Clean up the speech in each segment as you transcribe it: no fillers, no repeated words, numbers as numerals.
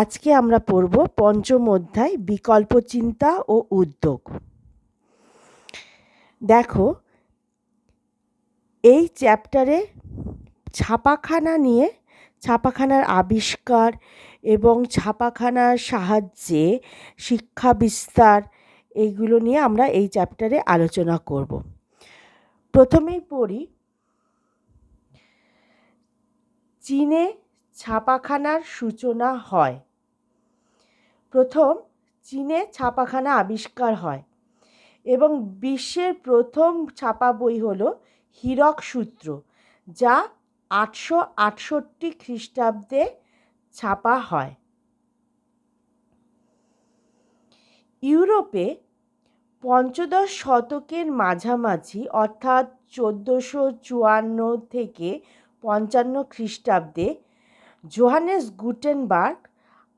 আজকে আমরা পড়ব পঞ্চম অধ্যায় বিকল্প চিন্তা ও উদ্যোগ। দেখো, এই চ্যাপ্টারে ছাপাখানার আবিষ্কার এবং ছাপাখানার সাহায্যে শিক্ষা বিস্তার, এইগুলো নিয়ে আমরা এই চ্যাপ্টারে আলোচনা করব। প্রথমেই পড়ি, চীনে ছাপাখানার সূচনা হয়। প্রথম চীনে ছাপাখানা আবিষ্কার হয় এবং বিশ্বের প্রথম ছাপা বই হল হীরক সূত্র, যা 868 খ্রিস্টাব্দে ছাপা হয়। ইউরোপে পঞ্চদশ শতকের মাঝামাঝি অর্থাৎ 1454 থেকে 55 খ্রিস্টাব্দে জোহানেস গুটেনবার্গ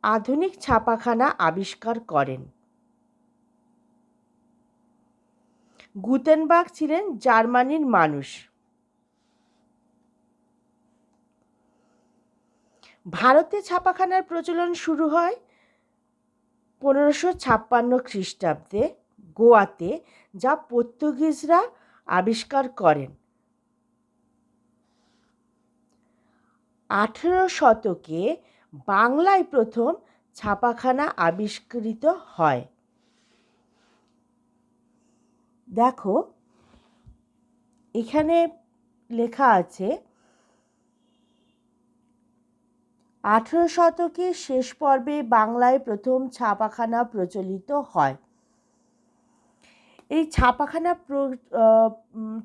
আধুনিক ছাপাখানা আবিষ্কার করেন। গুটেনবার্গ ছিলেন জার্মানির মানুষ। ভারতে ছাপাখানার প্রচলন শুরু হয় 1556 খ্রিস্টাব্দে গোয়াতে, যা পর্তুগিজরা আবিষ্কার করেন। 18 শতকে বাংলায় প্রথম ছাপাখানা আবিষ্কৃত হয়। দেখো, এখানে লেখা আছে 18 শতকের শেষ পর্বে বাংলায় প্রথম ছাপাখানা প্রচলিত হয়। এই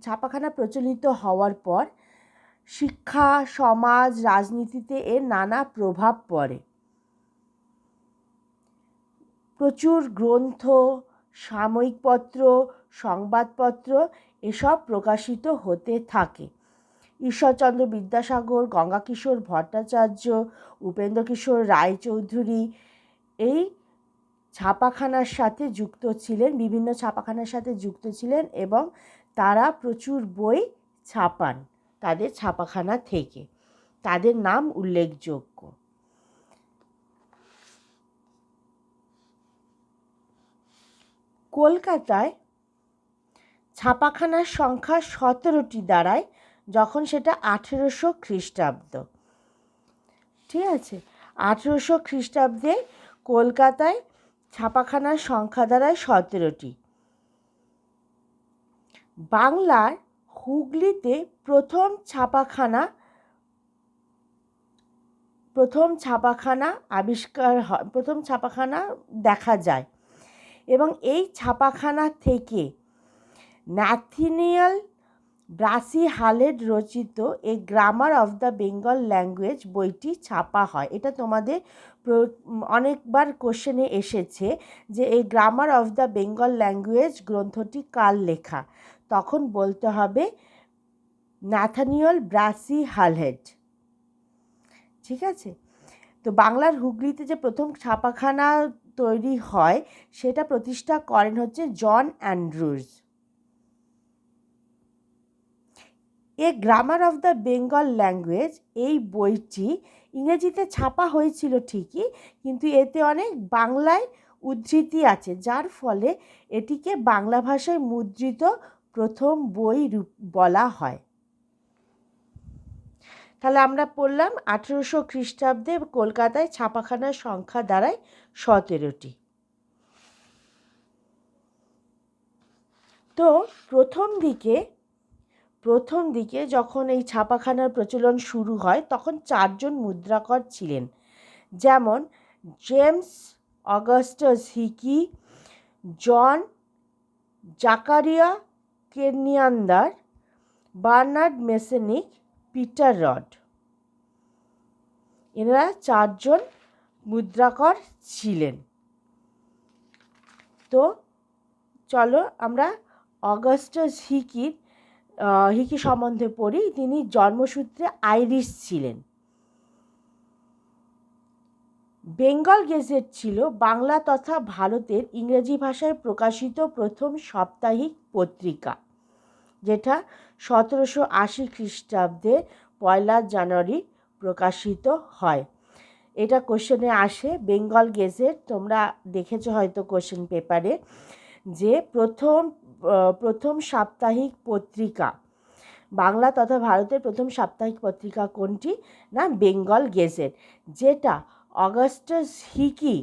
ছাপাখানা প্রচলিত হওয়ার পর শিক্ষা, সমাজ, রাজনীতিতে এর নানা প্রভাব পড়ে। প্রচুর গ্রন্থ, সাময়িকপত্র, সংবাদপত্র এসব প্রকাশিত হতে থাকে। ঈশ্বরচন্দ্র বিদ্যাসাগর, গঙ্গাকিশোর ভট্টাচার্য, উপেন্দ্রকিশোর রায়চৌধুরী এই ছাপাখানার সাথে যুক্ত ছিলেন, বিভিন্ন ছাপাখানার সাথে যুক্ত ছিলেন এবং তারা প্রচুর বই ছাপান তাদের ছাপাখানা থেকে। তাদের নাম উল্লেখযোগ্য। কলকাতায় ছাপাখানার সংখ্যা 17টি দাঁড়ায় যখন সেটা 1800 খ্রিস্টাব্দ। ঠিক আছে, 1800 খ্রিস্টাব্দে কলকাতায় ছাপাখানার সংখ্যা দাঁড়ায় 17টি। বাংলার হুগলিতে প্রথম ছাপাখানা দেখা যায় এবং এই ছাপাখানা থেকে ন্যাথনিয়েল ব্রাসি হালেড রচিত a grammar of the Bengal language বইটি ছাপা হয়। এটা তোমাদের অনেকবার কোশ্চেনে এসেছে যে এই grammar of the Bengal language গ্রন্থটি কার লেখা, তখন বলতে হবে ন্যাথনিয়েল ব্রাসি হালেড। ঠিক আছে, তো বাংলার হুগলিতে যে প্রথম ছাপাখানা তৈরি হয় সেটা প্রতিষ্ঠা করেন হচ্ছে John Andrews. A grammar of the Bengal language এই বইটি ইংরেজিতে ছাপা হয়েছিল ঠিকই, কিন্তু এতে অনেক বাংলায় উদ্ধৃতি আছে, যার ফলে এটিকে বাংলা ভাষায় মুদ্রিত প্রথম বই বলা হয়। তাহলে আমরা পড়লাম 1800 খ্রিস্টাব্দে কলকাতায় ছাপাখানার সংখ্যা দাঁড়ায় 17টি। তো প্রথম দিকে যখন এই ছাপাখানার প্রচলন শুরু হয় তখন 4জন মুদ্রাকর ছিলেন, যেমন জেমস অগাস্টাস হিকি, জন জাকারিয়া কেনিয়ান্দার, বার্নার্ড মেসেনিক, পিটার রড। এনারা 4জন মুদ্রাকর ছিলেন। তো চলো আমরা অগাস্টাস হিকি সম্বন্ধে পড়ি। তিনি জন্মসূত্রে আইরিশ ছিলেন। বেঙ্গল গেজেট ছিল বাংলা তথা ভারতের ইংরেজি ভাষায় প্রকাশিত প্রথম সাপ্তাহিক পত্রিকা, যেটা 1780 খ্রিস্টাব্দে 1 জানুয়ারি প্রকাশিত হয়। এটা কোশ্চেনে আসে। বেঙ্গল গেজেট তোমরা দেখেছো হয়তো কোশ্চেন পেপারে, যে প্রথম সাপ্তাহিক পত্রিকা, বাংলা তথা ভারতের প্রথম সাপ্তাহিক পত্রিকা কোনটি? না বেঙ্গল গেজেট, যেটা অগাস্টাস হিকি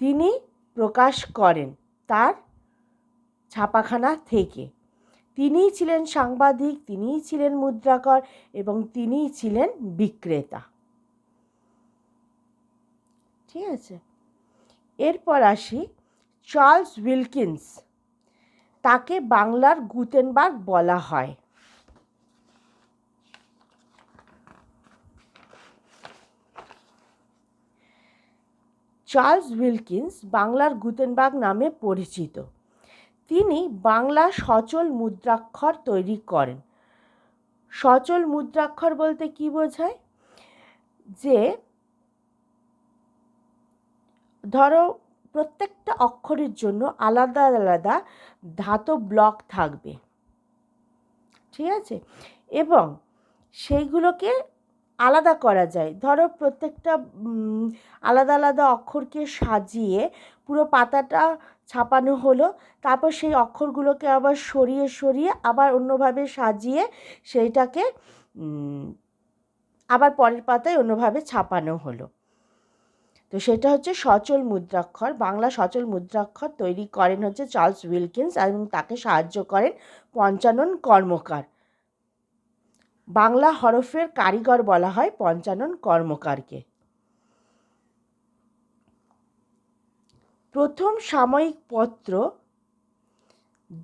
তিনি প্রকাশ করেন তার ছাপাখানা থেকে। তিনিই ছিলেন সাংবাদিক, তিনিই ছিলেন মুদ্রাকর এবং তিনিই ছিলেন বিক্রেতা। ঠিক আছে, এরপর আসি চার্লস উইলকিন্স, তাকে বাংলার গুটেনবার্গ বলা হয়। চার্লস উইলকিন্স বাংলার গুটেনবার্গ নামে পরিচিত। তিনি বাংলা সচল মুদ্রাক্ষর তৈরি করেন। সচল মুদ্রাক্ষর বলতে কি বোঝায়? যে ধরো প্রত্যেকটা অক্ষরের জন্য আলাদা আলাদা ধাতব ব্লক থাকবে, ঠিক আছে, এবং সেইগুলোকে আলাদা করা যায়। ধরো প্রত্যেকটা আলাদা আলাদা অক্ষরকে সাজিয়ে পুরো পাতাটা ছাপানো হলো, তারপর সেই অক্ষরগুলোকে আবার সরিয়ে সরিয়ে আবার অন্যভাবে সাজিয়ে সেইটাকে আবার পরের পাতায় অন্যভাবে ছাপানো হলো। তো সেটা হচ্ছে সচল মুদ্রাক্ষর। বাংলা সচল মুদ্রাক্ষর তৈরি করেন হচ্ছে চার্লস উইলকিন্স এবং তাকে সাহায্য করেন পঞ্চানন কর্মকার। বাংলা হরফের কারিগর বলা হয় পঞ্চানন কর্মকারকে। প্রথম সাময়িক পত্র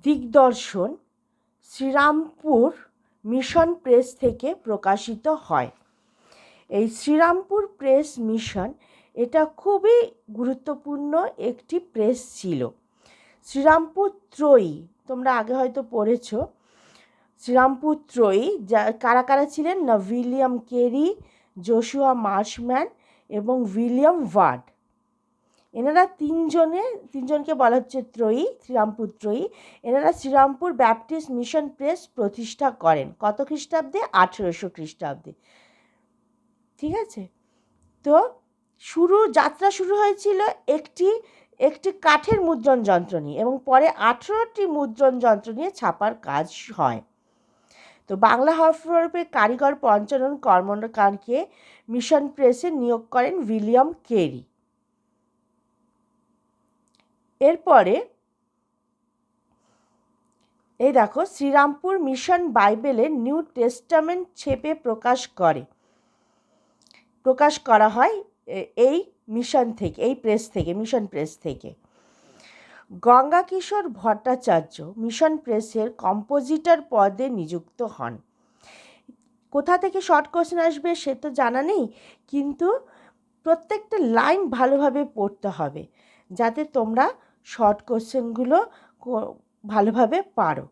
দিগদর্শন শ্রীরামপুর মিশন প্রেস থেকে প্রকাশিত হয়। এই শ্রীরামপুর প্রেস মিশন এটা খুবই গুরুত্বপূর্ণ একটি প্রেস ছিল। শ্রীরামপুর ত্রয়ী তোমরা আগে হয়তো পড়েছ। শ্রীরামপুর ত্রয়ী কারা কারা ছিলেন? না উইলিয়াম কেরি, জোশুয়া মার্শম্যান এবং উইলিয়াম ওয়ার্ড। এনারা তিনজনকে বলা হচ্ছে ত্রয়ী, শ্রীরামপুর ত্রয়ী। এনারা শ্রীরামপুর ব্যাপটিস্ট মিশন প্রেস প্রতিষ্ঠা করেন কত খ্রিস্টাব্দে? 1800 খ্রিস্টাব্দে। ঠিক আছে, তো যাত্রা শুরু হয়েছিল একটি কাঠের মুদ্রণ যন্ত্র নিয়ে এবং পরে 18টি মুদ্রণ যন্ত্র নিয়ে ছাপার কাজ হয়। তো বাংলা হরফের কারিগর পঞ্চানন কর্মকারকে মিশন প্রেসে নিয়োগ করেন উইলিয়াম কেরি। এরপরে এই দেখো, শ্রীরামপুর মিশন বাইবেলের নিউ টেস্টামেন্ট ছেপে প্রকাশ করা হয় এই মিশন থেকে, এই প্রেস থেকে, মিশন প্রেস থেকে। গঙ্গাকিশোর ভট্টাচার্য মিশন প্রেসের কম্পোজিটর পদে নিযুক্ত হন। কোথা থেকে শর্ট কোশ্চেন আসবে সে তো জানা নেই, কিন্তু প্রত্যেকটা লাইন ভালোভাবে পড়তে হবে যাতে তোমরা শর্ট কোশ্চেনগুলো ভালোভাবে পারো।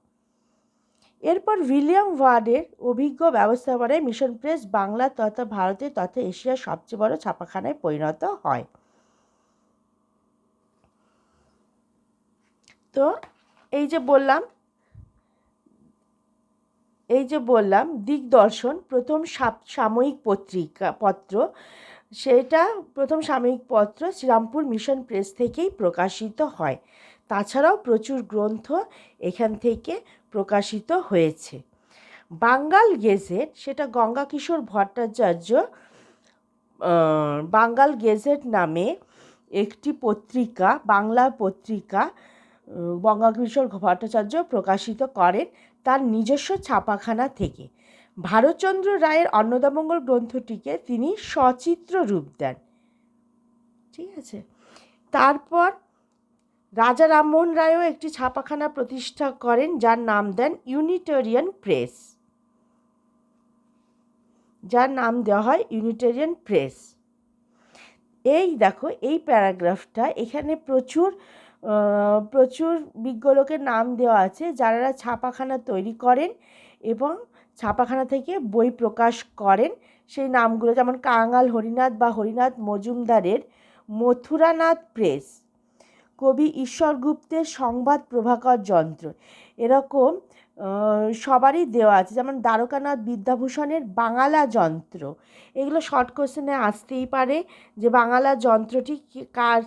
এরপর উইলিয়াম ওয়ার্ডের অভিজ্ঞ ব্যবস্থাপনায় মিশন প্রেস বাংলা তথা ভারতের তথা এশিয়ার সবচেয়ে বড় ছাপাখানায় পরিণত হয়। তো এই যে বললাম দিগদর্শন প্রথম সাময়িক পত্র, সেটা প্রথম সাময়িক পত্র শ্রীরামপুর মিশন প্রেস থেকেই প্রকাশিত হয়। তাছাড়াও প্রচুর গ্রন্থ এখান থেকে প্রকাশিত হয়েছে। বাঙ্গাল গেজেট, সেটা গঙ্গাকিশোর ভট্টাচার্য বাঙ্গাল গেজেট নামে একটি পত্রিকা, বাংলা পত্রিকা গঙ্গাকিশোর ভট্টাচার্য প্রকাশিত করেন তার নিজস্ব ছাপাখানা থেকে। ভারতচন্দ্র রায়ের অন্নদামঙ্গল গ্রন্থটিকে তিনি সচিত্র রূপ দেন। ঠিক আছে, তারপর রাজা রামমোহন রায়ও একটি ছাপাখানা প্রতিষ্ঠা করেন যার নাম দেন ইউনিটেরিয়ান প্রেস, যার নাম দেওয়া হয় ইউনিটেরিয়ান প্রেস। এই দেখো এই প্যারাগ্রাফটা, এখানে প্রচুর বিজ্ঞ লোকের নাম দেওয়া আছে যারা ছাপাখানা তৈরি করেন এবং ছাপাখানা থেকে বই প্রকাশ করেন। সেই নামগুলো যেমন কাঙাল হরিনাথ বা হরিনাথ মজুমদারের মথুরানাথ প্রেস, কবি ঈশ্বর গুপ্তের সংবাদ প্রভাকর যন্ত্র, এরকম সবারই দেওয়া আছে, যেমন দ্বারকানাথ বিদ্যাভূষণের বাঙালা যন্ত্র, এগুলো শর্ট কোশ্চেনে আসতেই পারে যে বাঙালা যন্ত্রটি কার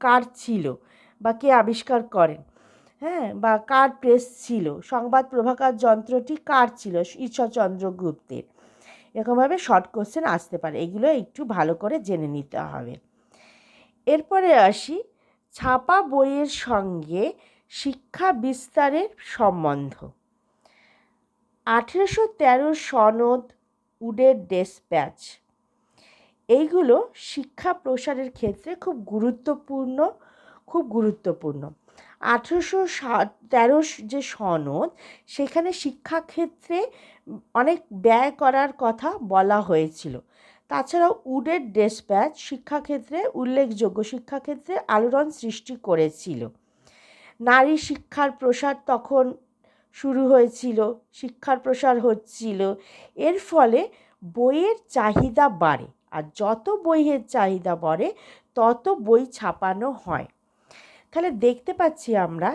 কার ছিল বা কে আবিষ্কার করেন, হ্যাঁ, বা কার প্রেস ছিল, সংবাদ প্রভাকর যন্ত্রটি কার ছিল, ঈশ্বরচন্দ্র গুপ্তের। এরকমভাবে শর্ট কোশ্চেন আসতে পারে, এগুলো একটু ভালো করে জেনে নিতে হবে। এরপরে আসি ছাপা বইয়ের সঙ্গে শিক্ষা বিস্তারের সম্বন্ধ। 1813 সনদ, উডের ডেসপ্যাচ, এইগুলো শিক্ষা প্রসারের ক্ষেত্রে খুব গুরুত্বপূর্ণ। 1813 যে সনদ, সেখানে শিক্ষাক্ষেত্রে অনেক ব্যয় করার কথা বলা হয়েছিল। তাছাড়াও উডের ডেসপ্যাচ শিক্ষাক্ষেত্রে উল্লেখযোগ্য, শিক্ষাক্ষেত্রে আলোড়ন সৃষ্টি করেছিল। নারী শিক্ষার প্রসার তখন শুরু হয়েছিল, শিক্ষার প্রসার হচ্ছিল, এর ফলে বইয়ের চাহিদা বাড়ে, আর যত বইয়ের চাহিদা বাড়ে তত বই ছাপানো হয়। তাহলে দেখতে পাচ্ছি আমরা,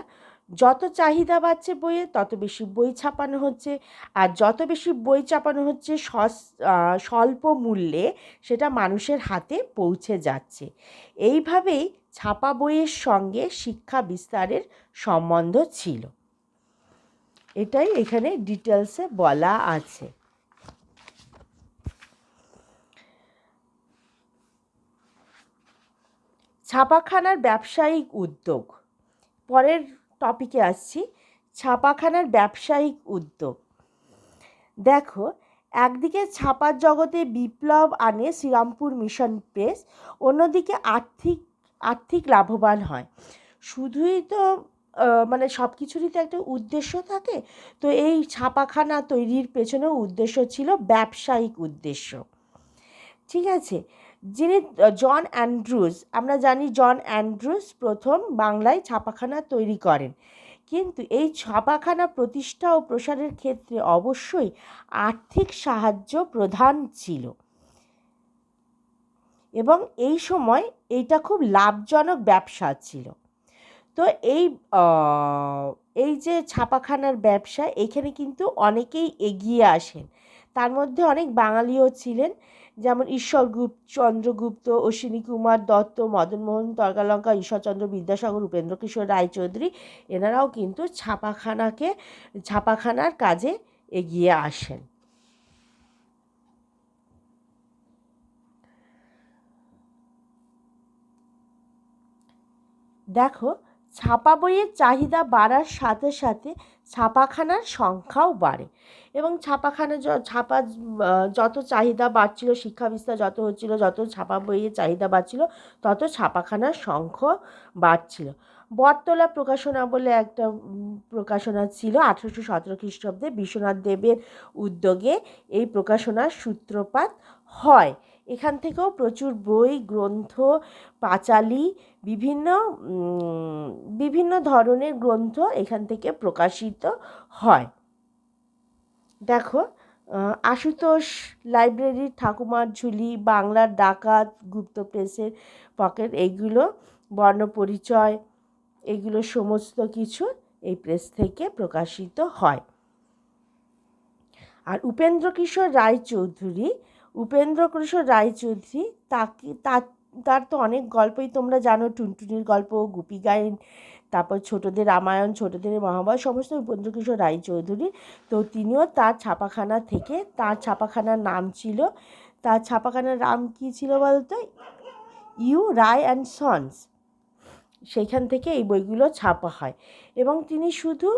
যত চাহিদা বাড়ছে বইয়ে তত বেশি বই ছাপানো হচ্ছে, আর যত বেশি বই ছাপানো হচ্ছে স্বল্প মূল্যে সেটা মানুষের হাতে পৌঁছে যাচ্ছে। এইভাবেই ছাপা বইয়ের সঙ্গে শিক্ষা বিস্তারের সম্বন্ধ ছিল, এটাই এখানে ডিটেলসে বলা আছে। ছাপাখানার ব্যবসায়িক উদ্যোগ, পরের টপিকে আসছি, ছাপাখানার ব্যবসায়িক উদ্যোগ। দেখো, একদিকে ছাপার জগতে বিপ্লব আনে শ্রীরামপুর মিশন প্রেস, অন্যদিকে আর্থিক লাভবান হয়। শুধুই তো মানে সব কিছুরই তো একটা উদ্দেশ্য থাকে, তো এই ছাপাখানা তৈরির পেছনেও উদ্দেশ্য ছিল ব্যবসায়িক উদ্দেশ্য, ঠিক আছে। যিনি জন অ্যান্ড্রুজ, আমরা জানি জন অ্যান্ড্রুজ প্রথম বাংলায় ছাপাখানা তৈরি করেন, কিন্তু এই ছাপাখানা প্রতিষ্ঠা ও প্রসারের ক্ষেত্রে অবশ্যই আর্থিক সাহায্য প্রধান ছিল, এবং এই সময় এইটা খুব লাভজনক ব্যবসা ছিল। তো এই যে ছাপাখানার ব্যবসা, এখানে কিন্তু অনেকেই এগিয়ে আসেন, তার মধ্যে অনেক বাঙালিও ছিলেন, যেমন চন্দ্রগুপ্ত, অশ্বিনী কুমার দত্ত, মদনমোহন তর্কালঙ্কা, ঈশ্বরচন্দ্র বিদ্যাসাগর, উপেন্দ্রকিশোর রায়চৌধুরী, এনারাও কিন্তু ছাপাখানার কাজে এগিয়ে আসেন। দেখো, ছাপা বইয়ের চাহিদা বাড়ার সাথে সাথে ছাপাখানার সংখ্যাও বাড়ে, এবং যত চাহিদা বাড়ছিল, শিক্ষা বিস্তার যত হচ্ছিল, যত ছাপা বইয়ের চাহিদা বাড়ছিল, তত ছাপাখানার সংখ্যা বাড়ছিল। বটতলা প্রকাশনা বলে একটা প্রকাশনা ছিল, 1817 খ্রিস্টাব্দে বিশ্বনাথ দেবের উদ্যোগে এই প্রকাশনার সূত্রপাত হয়। এখান থেকেও প্রচুর বই, গ্রন্থ, পাঁচালী, বিভিন্ন ধরনের গ্রন্থ এখান থেকে প্রকাশিত হয়। দেখো, আশুতোষ লাইব্রেরির ঠাকুমার ঝুলি, বাংলার ডাকাত, গুপ্ত প্রেসের পকেট, এইগুলো বর্ণপরিচয়, এগুলো সমস্ত কিছু এই প্রেস থেকে প্রকাশিত হয়। আর উপেন্দ্রকিশোর রায়চৌধুরী তার তো অনেক গল্পই তোমরা জানো, টুনটুনির গল্প, গুপি গাইন, তারপর ছোটদের রামায়ণ, ছোটদের মহাভারত, সমস্ত উপেন্দ্রকিশোর রায়চৌধুরী। তো তিনিও তার ছাপাখানার নাম ছিল, তার ছাপাখানার নাম কী ছিল বলতো, ইউ রায় অ্যান্ড সন্স। সেইখান থেকে এই বইগুলো ছাপা হয়, এবং তিনি শুধু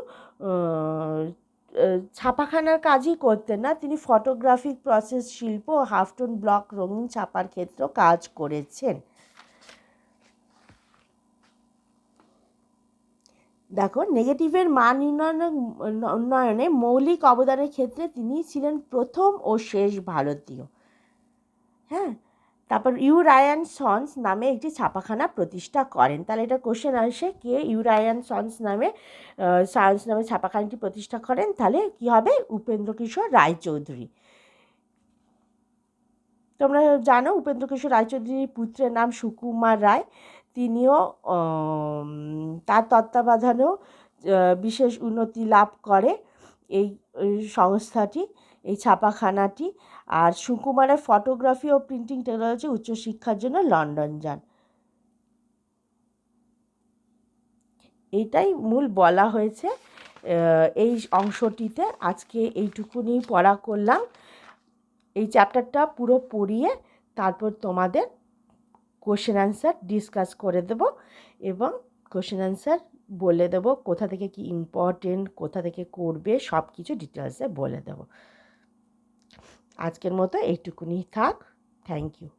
ছাপাখানার কাজই করতেন না, তিনি ফটোগ্রাফিক প্রসেস শিল্প ও হাফটোন ব্লক রঙিন ছাপার ক্ষেত্রেও কাজ করেছেন। দেখো, নেগেটিভের মান উন্নয়নে মৌলিক অবদানের ক্ষেত্রে তিনি ছিলেন প্রথম ও শেষ ভারতীয়। হ্যাঁ, তারপর ইউ রায় অ্যান্ড সন্স নামে একটি ছাপাখানা প্রতিষ্ঠা করেন। তাহলে এটা কোশ্চেন আসে, K U Roy and sons নামে ছাপাখানাটি প্রতিষ্ঠা করেন, তাহলে কি হবে, উপেন্দ্রকিশোর রায়চৌধুরী। তোমরা জানো উপেন্দ্রকিশোর রায়চৌধুরীর পুত্রের নাম সুকুমার রায়, তিনিও তার তত্ত্বাবধানেও বিশেষ উন্নতি লাভ করে। এই সংস্থাটি, এই ছাপাখানাটি। আর সুকুমারের ফটোগ্রাফি ও প্রিন্টিং টেকনোলজি উচ্চশিক্ষার জন্য লন্ডন যান। এইটাই মূল বলা হয়েছে এই অংশটিতে। আজকে এইটুকুনি পড়া করলাম। এই চ্যাপ্টারটা পুরো পড়িয়ে তারপর তোমাদের কোশ্চেন অ্যান্সার ডিসকাস করে দেব এবং কোশ্চেন অ্যান্সার বলে দেব, কোথা থেকে কি ইম্পর্টেন্ট, কোথা থেকে করবে, সব কিছু ডিটেলসে বলে দেব। আজকের মতো এইটুকুনি থাক। Thank you.